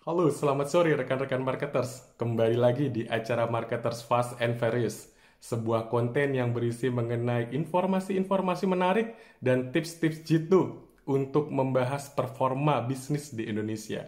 Halo, selamat sore rekan-rekan marketers. Kembali lagi di acara Marketers Fast and Furious, sebuah konten yang berisi mengenai informasi-informasi menarik dan tips-tips jitu untuk membahas performa bisnis di Indonesia.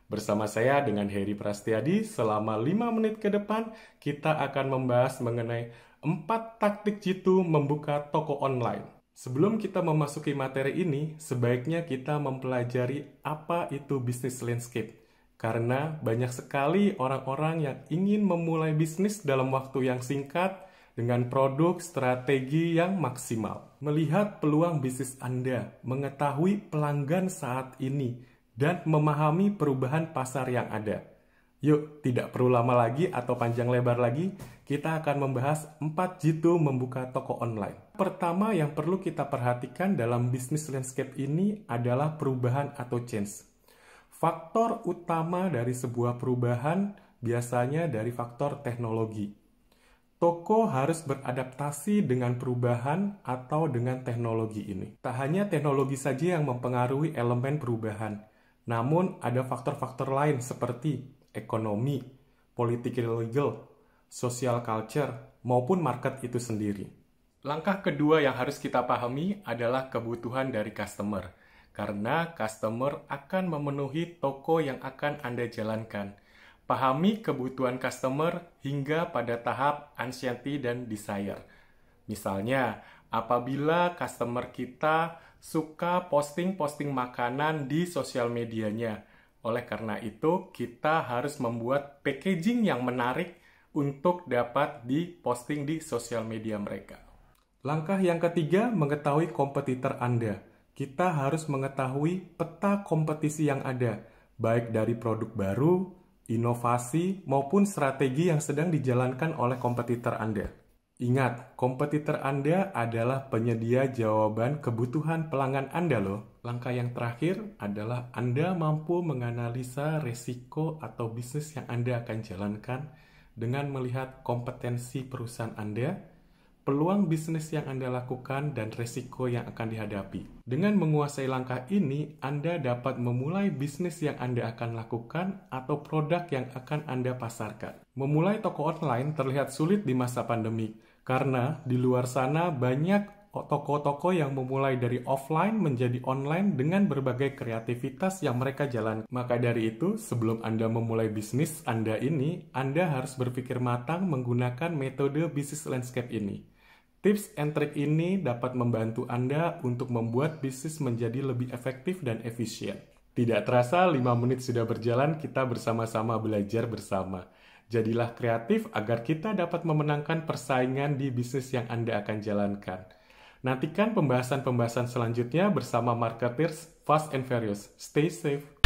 Bersama saya dengan Heri Prastiadi, selama 5 menit ke depan kita akan membahas mengenai 4 taktik jitu membuka toko online. Sebelum kita memasuki materi ini, sebaiknya kita mempelajari apa itu bisnis landscape. Karena banyak sekali orang-orang yang ingin memulai bisnis dalam waktu yang singkat dengan produk strategi yang maksimal. Melihat peluang bisnis Anda, mengetahui pelanggan saat ini, dan memahami perubahan pasar yang ada. Yuk, tidak perlu lama lagi atau panjang lebar lagi, kita akan membahas 4 jitu membuka toko online. Pertama yang perlu kita perhatikan dalam bisnis landscape ini adalah perubahan atau change. Faktor utama dari sebuah perubahan biasanya dari faktor teknologi. Toko harus beradaptasi dengan perubahan atau dengan teknologi ini. Tak hanya teknologi saja yang mempengaruhi elemen perubahan, namun ada faktor-faktor lain seperti ekonomi, political legal, social culture, maupun market itu sendiri. Langkah kedua yang harus kita pahami adalah kebutuhan dari customer. Karena customer akan memenuhi toko yang akan Anda jalankan. Pahami kebutuhan customer hingga pada tahap anxiety dan desire. Misalnya, apabila customer kita suka posting-posting makanan di sosial medianya. Oleh karena itu, kita harus membuat packaging yang menarik untuk dapat diposting di sosial media mereka. Langkah yang ketiga, mengetahui kompetitor Anda. Kita harus mengetahui peta kompetisi yang ada, baik dari produk baru, inovasi, maupun strategi yang sedang dijalankan oleh kompetitor Anda. Ingat, kompetitor Anda adalah penyedia jawaban kebutuhan pelanggan Anda loh. Langkah yang terakhir adalah Anda mampu menganalisa resiko atau bisnis yang Anda akan jalankan dengan melihat kompetensi perusahaan Anda, peluang bisnis yang Anda lakukan, dan resiko yang akan dihadapi. Dengan menguasai langkah ini, Anda dapat memulai bisnis yang Anda akan lakukan atau produk yang akan Anda pasarkan. Memulai toko online terlihat sulit di masa pandemi, karena di luar sana banyak toko-toko yang memulai dari offline menjadi online dengan berbagai kreativitas yang mereka jalankan. Maka dari itu, sebelum Anda memulai bisnis Anda ini, Anda harus berpikir matang menggunakan metode bisnis landscape ini. Tips and trick ini dapat membantu Anda untuk membuat bisnis menjadi lebih efektif dan efisien. Tidak terasa 5 menit sudah berjalan, kita bersama-sama belajar bersama. Jadilah kreatif agar kita dapat memenangkan persaingan di bisnis yang Anda akan jalankan. Nantikan pembahasan-pembahasan selanjutnya bersama Marketers Fast and Furious. Stay safe.